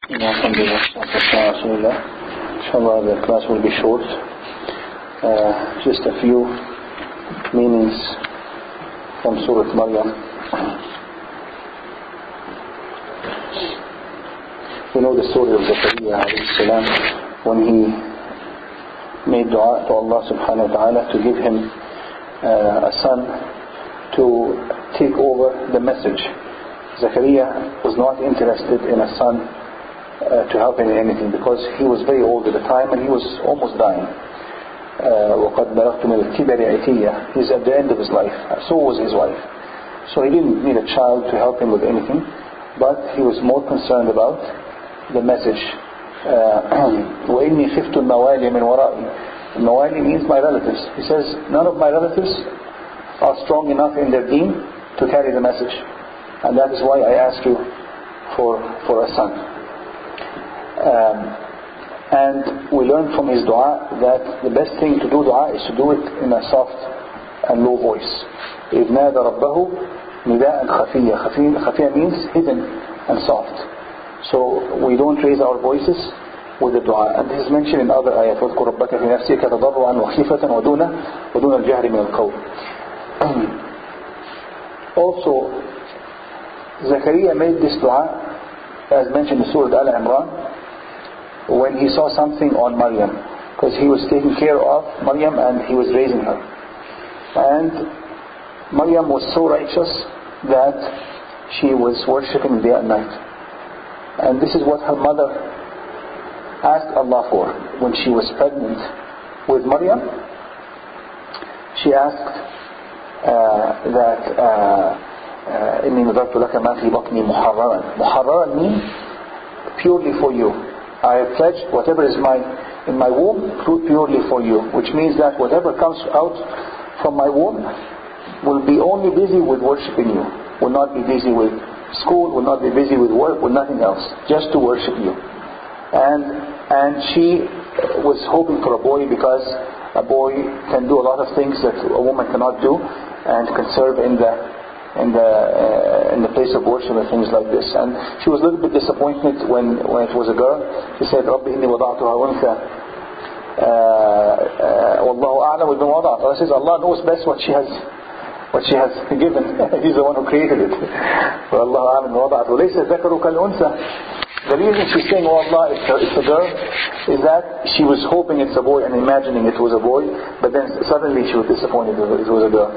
Alhamdulillah, inshallah the class will be short. Just a few meanings from Surat Mariam. We know the story of Zakaria alayhi salam when he made dua to Allah subhanahu wa ta'ala to give him a son to take over the message. Zakaria was not interested in a son to help him in anything because he was very old at the time and he was almost dying. وَقَدْ بَلَغْتُ مِنَ الْكِبَرِ عِتِيًّا. He's at the end of his life. So was his wife. So he didn't need a child to help him with anything, but he was more concerned about the message. وَإِنِّي خِفْتُ الْمَوَالِي مِنْ وَرَائِي. Mawali means my relatives. He says, none of my relatives are strong enough in their deen to carry the message. And that is why I ask you for a son. And we learn from his dua that the best thing to do dua is to do it in a soft and low voice. إِذْ نَادَ رَبَّهُ نِدَاءً خَفِيًّا. خَفِيًّا means hidden and soft. So we don't raise our voices with the dua. And this is mentioned in other ayat. وَاذْكُرْ رَبَّكَ فِي نَفْسِكَ تَضَرُّعًا وَخِيفَةً وَدُونَ الْجَهْرِ مِنَ الْقَوْلِ. Also, Zakaria made this dua as mentioned in Surah Al-Imran when he saw something on Maryam, because he was taking care of Maryam and he was raising her. And Maryam was so righteous that she was worshipping day and night. And this is what her mother asked Allah for when she was pregnant with Maryam. She asked إِنِّي نَذَرْتُ لَكَ مَا فِي بَطْنِي مُحَرَّرًا. Muharraran means purely for you. I have pledged whatever is in my womb purely for you, which means that whatever comes out from my womb will be only busy with worshipping you, will not be busy with school, will not be busy with work, with nothing else, just to worship you. And she was hoping for a boy because a boy can do a lot of things that a woman cannot do and can serve in the place of worship and things like this. And she was a little bit disappointed when it was a girl. She said, رَبِّ إِنِّي وَضَعْتُهَا أُنْثَى وَاللَّهُ أَعْلَمُ بِمَا وَضَعْتُ. Allah says, Allah knows best what she has given. He's the one who created it. وَاللَّهُ أَعْلَمُ بِمَا وَضَعْتُ وَلَيْسَ الذَّكَرُ كَالْأُنْثَى. The reason she's saying, oh Allah, it's a girl, is that she was hoping it's a boy and imagining it was a boy, but then suddenly she was disappointed that it was a girl.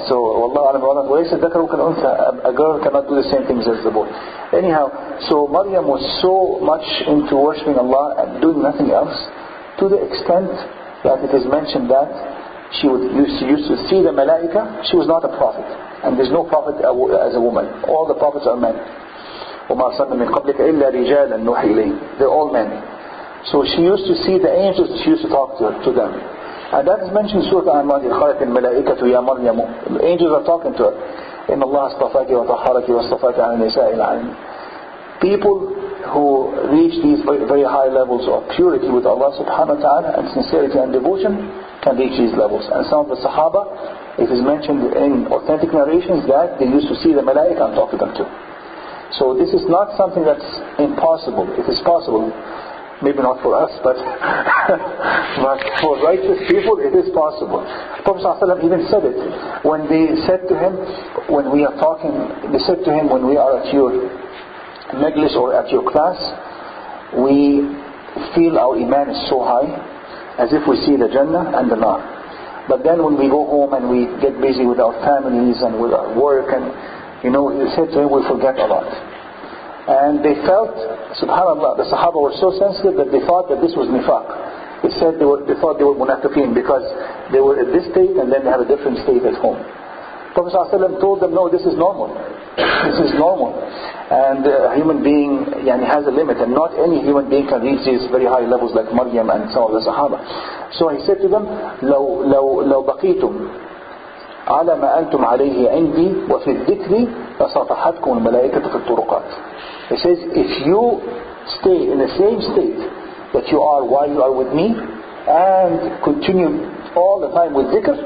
So, وَاللَّهُ أَعْلَمُ بِمَا وَضَعْتُ وَلَيْسَ الذَّكَرُ كَالْأُنْثَى. A girl cannot do the same things as the boy. Anyhow, so Maryam was so much into worshipping Allah and doing nothing else, to the extent that it is mentioned that she used to see the malaika. She was not a prophet, and there's no prophet as a woman. All the prophets are men. وَمَا أَرْسَلْنَا مِنْ قَبْلِكَ إِلَّا رِجَالًا نُوحِي إِلَيْهِمْ. They're all men. So she used to see the angels, she used to talk to them. And that is mentioned in Surah Al-Imran, خَلَتِ الْمَلَائِكَةُ يَا مَرْيَمُ. The angels are talking to her. إِنَّ اللَّهَ اصْطَفَاكِ وَطَهَّرَكِ وَاصْطَفَاكَ عَلَى النِّسَاءِ الْعَالَمِينَ. People who reach these very, very high levels of purity with Allah subhanahu wa ta'ala and sincerity and devotion can reach these levels. And some of the Sahaba, it is mentioned in authentic narrations that they used to see the malaika and talk to them too. So this is not something that's impossible. It is possible. Maybe not for us, but for righteous people it is possible. Prophet ﷺ even said it. When they said to him, when we are talking, they said to him, when we are at your majlis or at your class, we feel our iman is so high, as if we see the Jannah and the Nar. But then when we go home and we get busy with our families and with our work, and he said to him, we forget a lot. And they felt, subhanAllah, the Sahaba were so sensitive that they thought that this was nifaq. They said they thought they were munafiqeen because they were at this state and then they have a different state at home. Prophet ﷺ told them, no, this is normal. This is normal. And a human being has a limit, and not any human being can reach these very high levels like Maryam and some of the Sahaba. So he said to them, لو بقيتم على ما أنتم عليه عندي وفي الذكر لصافحتكم الملائكة في الطرقات. He says, if you stay in the same state that you are while you are with me and continue all the time with dhikr,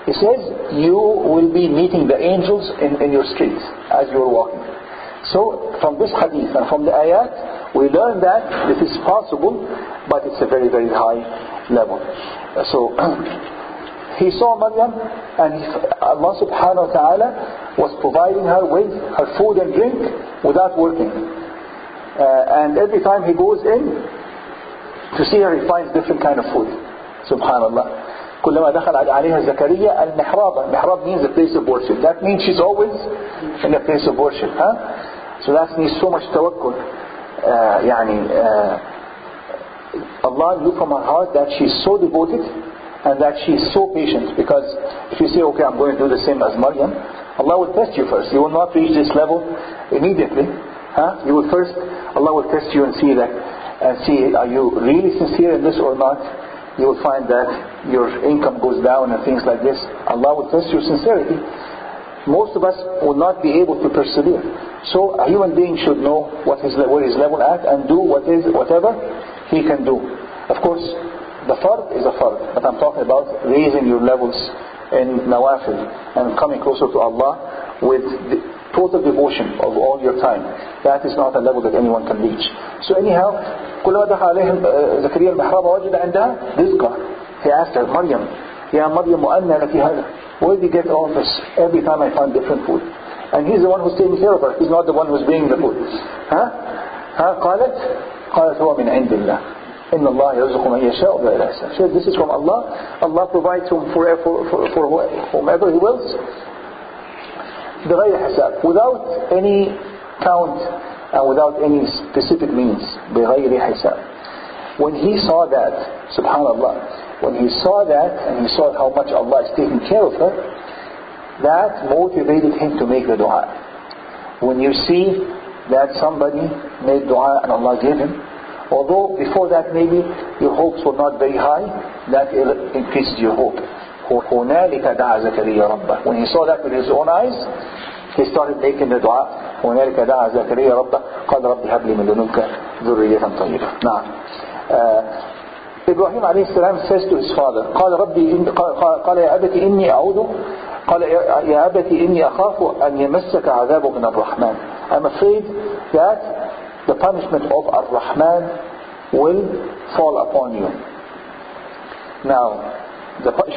he says, you will be meeting the angels in your streets as you are walking. So from this hadith and from the ayat, we learn that this is possible, but it's a very, very high level. So he saw Maryam, and Allah subhanahu wa ta'ala was providing her with her food and drink without working. And every time he goes in to see her, he finds different kind of food. Subhanallah. كلما دخل عليها زكريا المحراب. Mihrab means a place of worship. That means she's always in a place of worship. So that needs so much tawakkul. Allah knew from her heart that she's so devoted and that she's so patient. Because if you say, okay, I'm going to do the same as Maryam, Allah will test you first. You will not reach this level immediately. You will first, Allah will test you and see are you really sincere in this or not. You will find that your income goes down and things like this. Allah will test your sincerity. Most of us will not be able to persevere. So a human being should know where his level at and do whatever he can do. Of course, the fard is a fard, but I'm talking about raising your levels in nawafil and coming closer to Allah with the total devotion of all your time. That is not a level that anyone can reach. So anyhow, كلما دخل عليهم زكريا المحراب وجد عندها رزقا. He asked her, Maryam, يا مريم أنى لك هذا? Where did you get all this? Every time I find different food. And he's the one who's taking care of her. He's not the one who's bringing the food. قالت هو من عند الله إن الله يرزق من يشاء بغير حساب. So this is from Allah. Allah provides for whomever He wills. بغير حساب, without any count and without any specific means. بغير حساب. When he saw that, subhanallah, when he saw that and he saw how much Allah is taking care of her, that motivated him to make the dua. When you see that somebody made dua and Allah gave him, although before that maybe your hopes were not very high, that increases your hope. هنالك دعا زكريا ربه. When he saw that with his own eyes, he started making the dua. هنالك دعا زكريا ربه قال رب هب لي من لدنك ذرية طيبة. نعم. Ibrahim alayhi salam says to his father, قال يا أبتي إني أعوذ قال يا أبتي إني أخاف أن يمسك عذاب من الرحمن. I'm afraid that the punishment of Ar-Rahman will fall upon you. Now,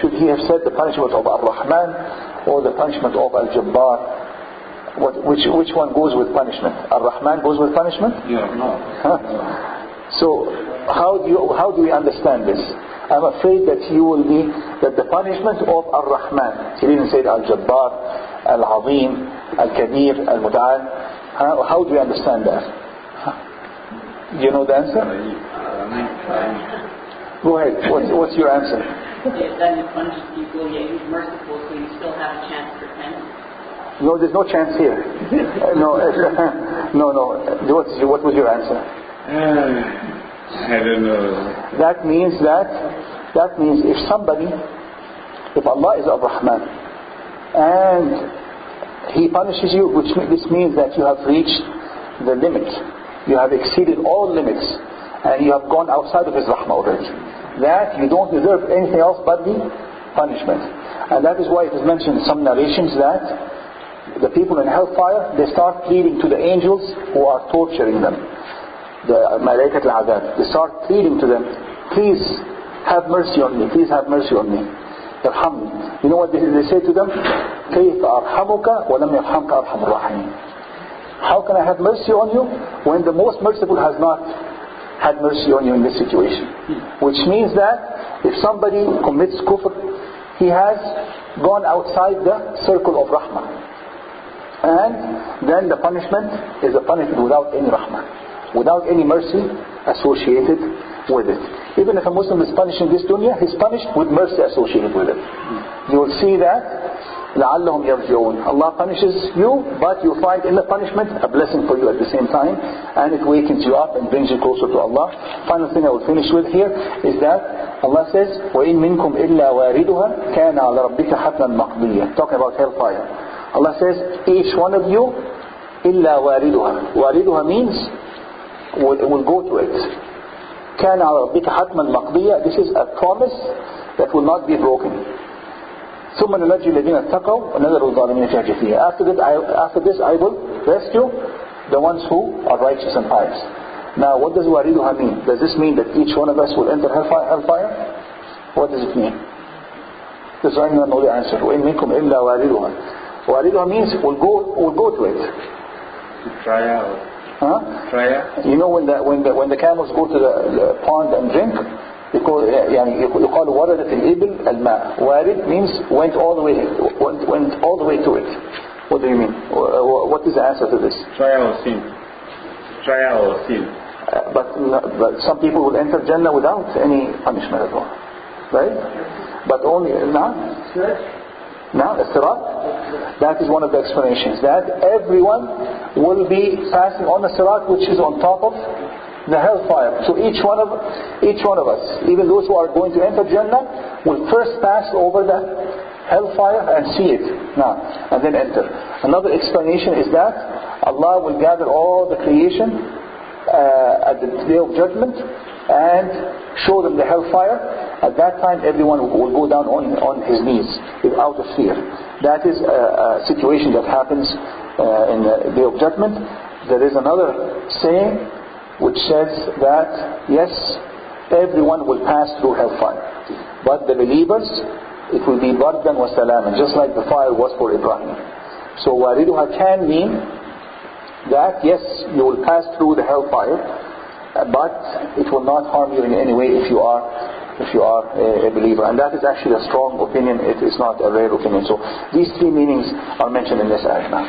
should he have said the punishment of Ar-Rahman or the punishment of Al-Jabbar? Which one goes with punishment? Ar-Rahman goes with punishment? Yeah, no. So how do we understand this? I'm afraid that the punishment of Ar-Rahman. He didn't say Al-Jabbar, Al-Azim, Al-Kabir, Al-Muta'al. How do we understand that? Do you know the answer? Go ahead. What's your answer? If then you punish people, yet he's merciful, so you still have a chance to repent. No, there's no chance here. No. What was your answer? I don't know. That means if Allah is Ar-Rahman and He punishes you, this means that you have reached the limit. You have exceeded all limits and you have gone outside of His Rahmah already. That you don't deserve anything else but the punishment. And that is why it is mentioned in some narrations that the people in hellfire, they start pleading to the angels who are torturing them, the Malaikat al-Adab. They start pleading to them, please have mercy on me, please have mercy on me. Irhamni. You know what they say to them? كيف أرحمك ولم يرحمك أرحم الراحمين. How can I have mercy on you when the most merciful has not had mercy on you in this situation? Which means that if somebody commits kufr, he has gone outside the circle of rahmah. And then the punishment is a punishment without any rahmah, without any mercy associated with it. Even if a Muslim is punished in this dunya, he's punished with mercy associated with it. You will see that لَعَلَّهُمْ يَرْجِعُونَ. Allah punishes you, but you find in the punishment a blessing for you at the same time, and it wakens you up and brings you closer to Allah. Final thing I will finish with here is that Allah says, وَإِن مِّنكُمْ إِلَّا وَارِدُهَا كَانَ عَلَى رَبِّكَ حَتْمًا مَقْضِيًّا. Talking about hellfire. Allah says, each one of you, إِلَّا وَارِدُهَا. وَارِدُهَا means will go to it. كَانَ عَلَى رَبِّكَ حَتْمًا مَقْضِيًّا. This is a promise that will not be broken. ثم ننجي الذين اتقوا ونذر الظالمين فيها جثيا. After this I will rescue The ones who are righteous and pious. Now, what does wariduha mean? Does this mean that each one of us will enter hellfire? What does it mean? Does anyone know the answer? وَإِن مِنكُمْ إِلَّا وَارِدُهَا. Wariduha means we'll go to it. Try out. Huh? Try out. You know when the camels go to the pond and drink, يقال وردت الإبل الماء. Warid means went all the way to it. What do you mean? What is the answer to this? Try our sin. Try our sin. But some people will enter Jannah without any punishment at all, right? But only now the Sirat. That is one of the explanations. That everyone will be passing on the Sirat, which is on top of the hellfire. So each one of us, even those who are going to enter Jannah, will first pass over the hellfire and see it now, and then enter. Another explanation is that Allah will gather all the creation at the day of judgment and show them the hellfire. At that time everyone will go down on his knees out of fear. That is a situation that happens in the day of judgment. There is another saying which says that yes, everyone will pass through hellfire, but the believers, it will be bardan wa salaman, just like the fire was for Ibrahim. So wariduha can mean that yes, you will pass through the hellfire, but it will not harm you in any way if you are a believer. And that is actually a strong opinion. It is not a rare opinion. So these three meanings are mentioned in this ayah now.